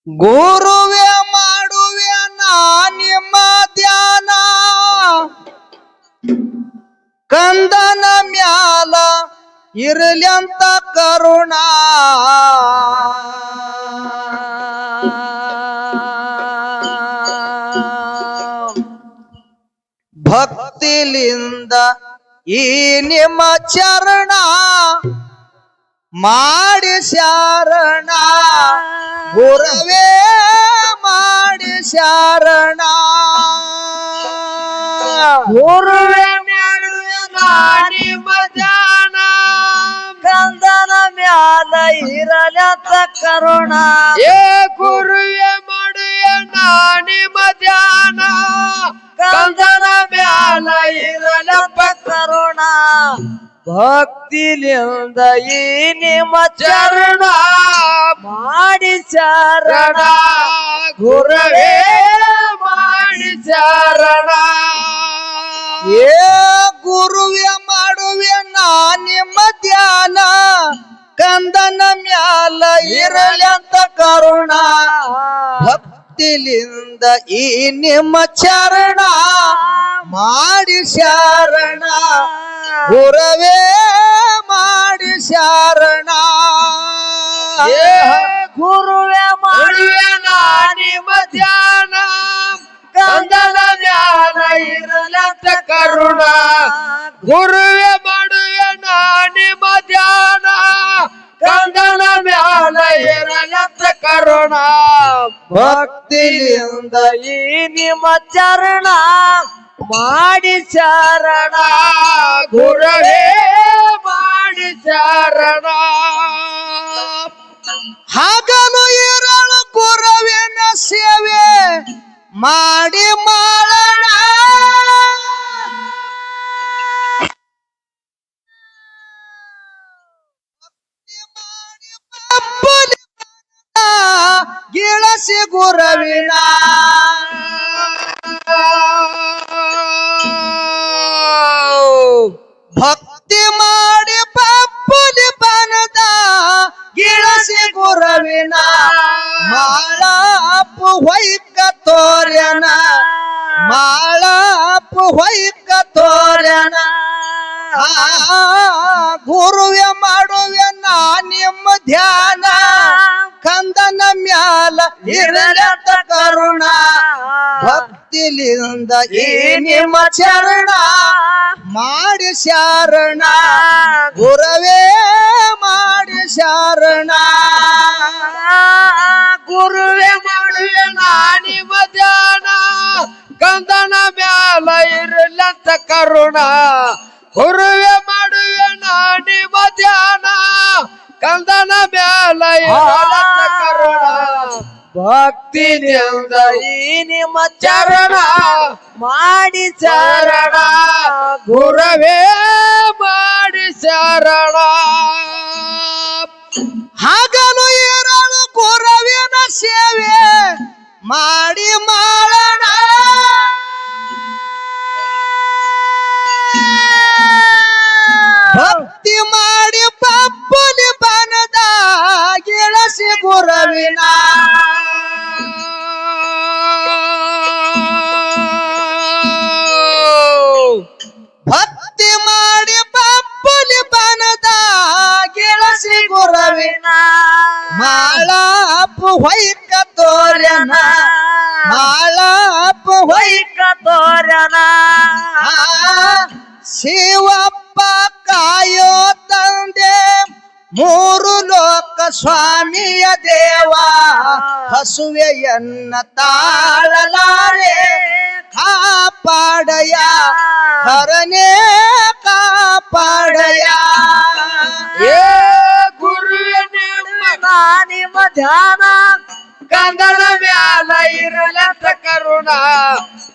ಗುರುವೇ ಮಾಡುವೆ ನಾ ನಿಮ್ಮ ಧ್ಯಾನ ಕಂದನ ಮ್ಯಾಲ ಇರಲ್ಯಂತ ಕರುಣ ಭಕ್ತಿಲಿಂದ ಈ ನಿಮ್ಮ ಚರಣ ಮಾಡಿ ಶಾರಣ ಗುರವೇ ಮಾಡಿ ಶಾರಣ ಗುರುವೇ ಮಾಡುವೆ ನಿಮ್ಮ ಧ್ಯಾನ ಕಂದನ ಮ್ಯಾಲ ಇರಲಂತ ಕರುಣ ಏ ಗುರುವೇ ಮಾಡುವೆ ನಿಮ್ಮ ಧ್ಯಾನ ಕಂದನ ಮ್ಯಾಲ ಇರಲಂತ ಕರುಣ ಭಕ್ತಿಲಿಂದ ಈ ನಿಮ್ಮ ಚರಣ ಮಾಡಿ ಚರಣ ಗುರುವೇ ಮಾಡಿ ಚರಣ ಏ ಗುರುವೇ ಮಾಡುವೆ ನಾ ನಿಮ್ಮ ಧ್ಯಾನ ಕಂದನ ಮ್ಯಾಲ ಇರಲಂತ ಕರುಣ ಭಕ್ತಿಲಿಂದ ಈ ನಿಮ್ಮ ಚರಣ ಮಾಡಿ ಶಾರಣ ಗುರವೇ ಮಾಡಿ ಶಾರಣ ಗುರುವೇ ಮಾಡುವೆ ನಿಮ್ಮ ಧ್ಯಾನ ಕಂದನ ಧ್ಯಾನ ಇರಲಂತ ಕರುಣ ಗುರುವೇ ಮಾಡುವೆ ನಿಮ್ಮ ಧ್ಯಾನ ಕಂದನ ಮ್ಯಾಲ ಇರಲಂತ ಕರುಣ ಭಕ್ತಿಲಿಂದ ಈ ನಿಮ್ಮ ಚರಣ ಮಾಡಿ ಚರಣ ಗುರುವೇ ಮಾಡಿ ಚರಣ ಹಗಲು ಇರಳು ಗುರುವಿನ ಸೇವೆ ಮಾಡಿ ಮಾಡೋಣ ಗಿಳಸಿ ಗುರುವಿನ ಭಕ್ತಿ ಮಾಡಿ ಪಪ್ಪುಲಿ ಬನದ ಗಿಳಸಿ ಗುರುವಿನ ಮಾಳಾಪು ಹೊಯ್ಕ ತೋರ್ಯನ ಮಾಳಾಪು ಹೊಯ್ಕ ತೋರ್ಯನ ಗುರುವೇ ಮಾಡುವೆ ನಾ ನಿಮ್ಮ ಧ್ಯಾನ ಕಂದನ ಮ್ಯಾಲ ಇರಲಂತ ಕರುಣ ಭಕ್ತಿಲಿಂದ ಈ ನಿಮ್ಮ ಚರಣ ಮಾಡಿ ಶಾರಣ ಗುರವೇ ಮಾಡಿ ಶಾರಣ ಗುರುವೇ ಮಾಡುವೆ ನಿಮ್ಮ ಧ್ಯಾನ ಕಂದನ ಮ್ಯಾಲ ಇರಲಂತ ಕರುಣ ಗುರುವೇ ಮಾಡುವೆ ನಿಮ್ಮ ಧ್ಯಾನ ಕಂದನ ಮ್ಯಾಲ ಇರಲಂತ ಕರುಣ ಭಕ್ತಿನಿಂದ ಈ ನಿಮ್ಮ ಚರಣ ಮಾಡಿ ಚರಣ ಗುರುವೇ ಮಾಡಿ ಚರಣ ಹಗಲು ಇರಲು ಗುರುವಿನ ಸೇವೆ ಮಾಡಿ ಮಾಡೋಣ ಭಕ್ತಿ ಮಾಡಿ ಪಪ್ಪುಲಿ ಬನದ ಗಿಳಸಿ ಗುರುವಿನ ಭಕ್ತಿ ಮಾಡಿ ಪಪ್ಪುಲಿ ಬನದ ಗಿಳಸಿ ಗುರುವಿನ ಮಾಳಾಪು ಹೊಯ್ಕ ತೋರ್ಯನ ಮಾಳಾಪು ಹೊಯ್ಕ ತೋರಣ ಶಿವಪ್ಪ ಕಾಯೋ ತಂದೆ ಮೂರು ಲೋಕ ಸ್ವಾಮಿಯ ದೇವ ಹಸುವೆಯನ್ನ ತಾಳಲಾರೆ ಕಾಪಾಡಯ ಹರನೇ ಕಾಪಾಡಯ ಏ ಗುರುವೇ ನಿಮ್ಮ ಧ್ಯಾನ ಕಂದನ ಮ್ಯಾಲ ಇರಲಂತ ಕರುಣ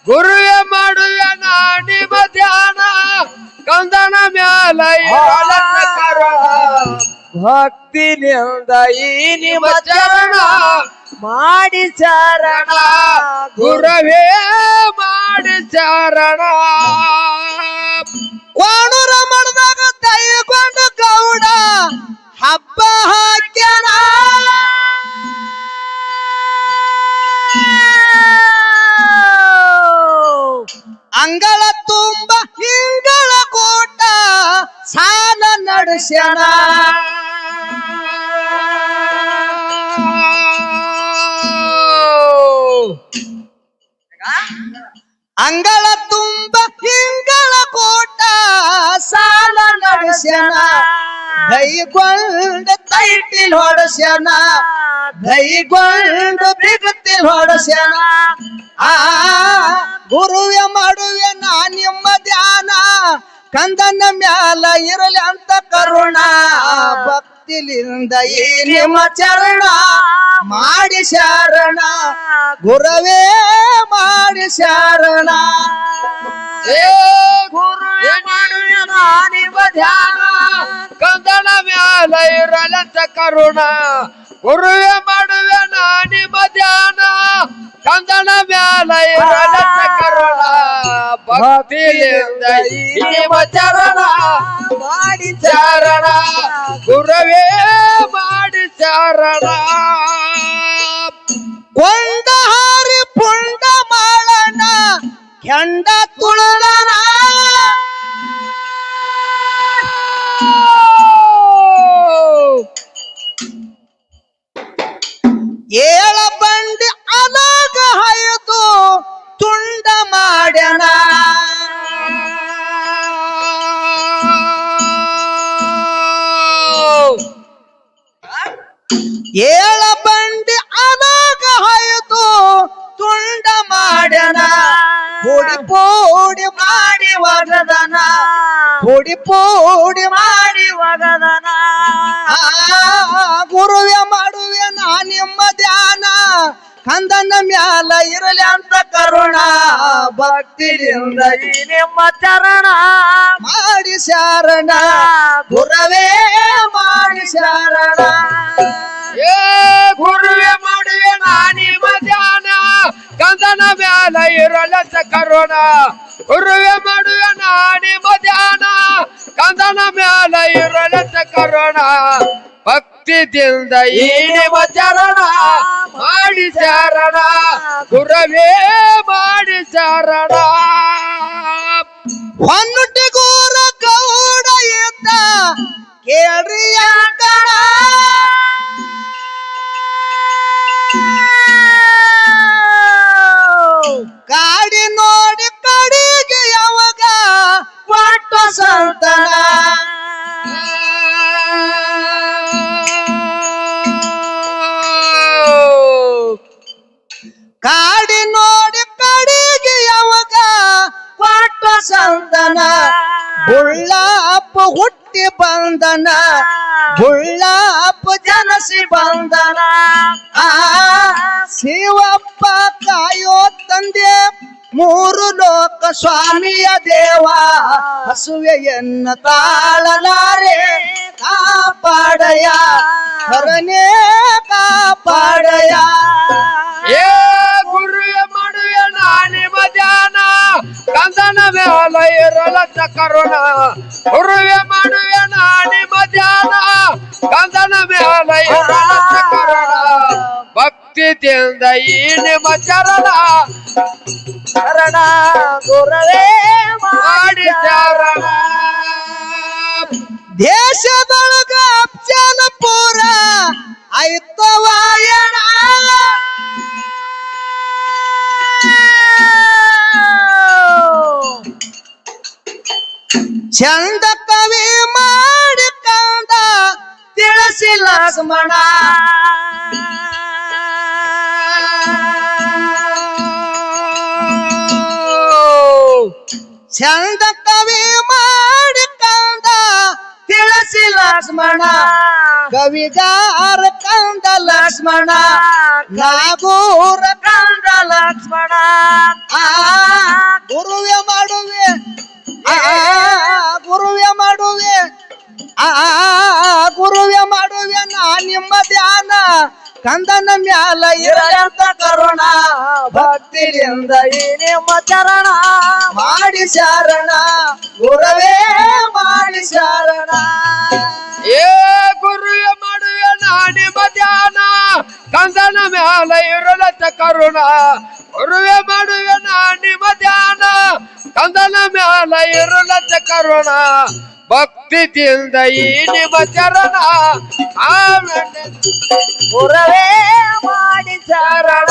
ಗುರುವೇ ಮಾಡುವೆ ನಿಮ್ಮ ಧ್ಯಾನ ಕಂದನ ಮ್ಯಾಲ ಇರಲಂತ ಕರುಣ ಭಕ್ತಿನಿಂದ ಈ ನಿಮ್ಮ ಚರಣ ಮಾಡಿ ಚರಣ ಗುರುವೇ ಮಾಡಿ ಚರಣ ಕೋಣೂರ ಮಣದಾಗ ದೈಗೊಂಡು ಗೌಡ ಹಬ್ಬ ಹಾಕ್ಯಾನ ಅಂಗಳ ತುಂಬ ಹಿಂಗಳ ಕೂಟ ಸಾಲ ನಡೆಸ್ಯಾನ ಅಂಗಳ ತುಂಬ ಹಿಂಗಳ ಕೂಟ ಸಾಲ ನಡೆಸ್ಯಾನ ಕೈಗೊಂಡ ತೈಟಿಲ್ ಹೊಡಸ್ಯಾನ ಕೈಗೊಂಡ ಬಿಗತಿಲ್ ಹೊಡಸ್ಯಾನ ಆ ಗುರುವೆ ಮಾಡುವೆ ನಾ ನಿಮ್ಮ ಧ್ಯಾನ ಕಂದನ ಮ್ಯಾಲ ಇರಲಿ ಅಂತ ಕರುಣ ಭಕ್ತಿಲಿಂದ ಈ ನಿಮ್ಮ ಚರಣ ಮಾಡಿ ಶರಣ ಗುರುವೇ ಮಾಡಿ ಶರಣ ಏ ಗುರುವೇ ಮಾಡುವೆ ನಾ ನಿಮ್ಮ ಧ್ಯಾನ ಕಂದನ ಮ್ಯಾಲ ಇರಲಂತ ಕರುಣ ಗುರುವೇ ಮಾಡುವೆ ನಾ ನಿಮ್ಮ ಧ್ಯಾನ ಕಂದನ ಮ್ಯಾಲ ಇರಲಂತ ಕರುಣ ಭಕ್ತಿಲಿಂದ ನಿಮ್ಮ ಚರಣ ಮಾಡಿ ಚರಣ ಗುರುವೇ ಮಾಡಿ ಚರಣ ಕೊಂಡ ಹಾರಿ ಪುಂಡ ಮಾಳನ ಕೆಂಡ ತುಳನ ಏಳ ಬಂಡಿ ಅಲಾಗ ಹಾಯ್ದು ತುಂಡ ಮಾಡ್ಯಾನ ಏಳ ಬಂಡಿ ಅಲಾಗ ಹಾಯ್ದು ತುಂಡ ಮಾಡ್ಯಾನ ಪುಡಿ ಪುಡಿ ಮಾಡಿ ಒಗದನ ಪುಡಿ ಪುಡಿ ಮಾಡಿ ಒಗದನ ಗುರುವೆ ಮಾಡುವೆ ನಾ ನಿಮ್ಮ ಧ್ಯಾನ ಕಂದನ ಮ್ಯಾಲ ಇರಲಿ ಅಂತ ಕರುಣ ಭಕ್ತಿಯಿಂದ ಈ ನಿಮ್ಮ ಚರಣ ಮಾಡಿ ಶರಣ ಗುರುವೇ ಮಾಡಿ ಶರಣ ಏ ಗುರುವೇ ಮಾಡುವೆ ನಾ ನಿಮ್ಮ ಧ್ಯಾನ ಕಂದನ ಮ್ಯಾಲ ಇರಲಂತ ಕರುಣ ಗುರುವೇ ಮಾಡುವೆ ನಾ ನಿಮ್ಮ ಧ್ಯಾನ ಕಂದನ ಮ್ಯಾಲ ಇರಲಂತ ಕರುಣ ಭಕ್ತಿದಿಂದ ಈ ನಿಮ್ಮ ಚರಣ ಮಾಡಿ ಶರಣ ಗುರುವೇ ಮಾಡಿ ಶರಣ ಹೊನ್ನುಟ್ಟಿಗೂರ ಗೌಡ ಇದ್ದ ಕೇಳ್ರಿ ಅಂಕಣ ಗಾಡಿ ನೋಡಿ ಕಡೆಗೆ ಯಾವಾಗ ಕೊಟ್ಟು ಸಂತನ ಕಾಡಿ ನೋಡಿ ಕಡೆಗೆ ಯಾವಾಗ ಕೊಟ್ಟು ಸಂತನ ಬುಳ್ಳಪ್ಪ ಹುಟ್ಟಿ ಬಂದನ ಬುಳ್ಳಪ್ಪ ಜನಸಿ ಬಂದನ ಆ ಶಿವಪ್ಪ ಕಾಯೋ ತಂದೆ ಮೂರು ಲೋಕ ಸ್ವಾಮಿಯ ದೇವ ಹಸುವೆಯನ್ನ ತಾಳಲಾರೆ ಕಾಪಾಡಯ ಹರನೇ ಕಾಪಾಡಯ ಏ ಗುರುವೇ ಮಾಡುವೆ ನಾ ನಿಮ್ಮ ಧ್ಯಾನ ಕಂದನ ಮ್ಯಾಲ ಇರಲಂತ ಕರುಣ ಗುರುವೇ ಮಾಡುವೆ ನಾ ನಿಮ್ಮ ಧ್ಯಾನ ಕಂದನ ಮ್ಯಾಲ ಇರಲಂತ ಕರುಣ ಭಕ್ತಿಯಿಂದ ಈ ನಿಮ್ಮ ಚರಣ ಶರಣ ಗುರುವೇ ಮಾಡಿ ಚರಣ ದೇಶದೊಳಗ ಅಫ್ಜಲಪುರ ಐತವಾಯಣ ಚಂದ ಕವಿ ಮಾಡಿಕೊಂಡ ತಿಳಿಸಿ ಲಕ್ಷ್ಮಣ ಚಂದ ಕವಿ ಮಾಡಿಕೊಂಡ ತಿಳಿಸಿ ಲಕ್ಷ್ಮಣ ಕವಿಗಾರ ಕಂದ ಲಕ್ಷ್ಮಣ ನಾಗೂರ ಕಂದ ಲಕ್ಷ್ಮಣ ಆ ಗುರುವೆ ಮಾಡುವೆ ಗುರುವೆ ಮಾಡುವೆ ಗುರುವೆ ಮಾಡುವೆ ನಾ ನಿಮ್ಮ ಧ್ಯಾನ ಕಂದನ ಮ್ಯಾಲ ಇರಲಂತ ಕರುಣ ಭಕ್ತಿಯಿಂದ ಈ ನಿಮ್ಮ ಚರಣ ಮಾಡಿ ಶರಣ ಗುರವೇ ಮಾಡಿ ಶರಣ ಏ ಗುರುಯ ಮಾಡುವೆ ನಾನಿ ಮಧ್ಯಾಹ್ನ ಕಂದನ ಮ್ಯಾಲ ಇರಲತ್ತ ಕರುಣ ಗುರುವೆ ಮಾಡುವೆ ನಾನಿ ಮಧ್ಯಾಹ್ನ ಕಂದನ ಮ್ಯಾಲ ಇರಲತ್ತ ಕರುಣ ಭಕ್ತಿಯಿಂದ ಈ ನಿಮ್ಮ ಚರಣ ಗುರವೇ ಮಾಡಿ ಶರಣ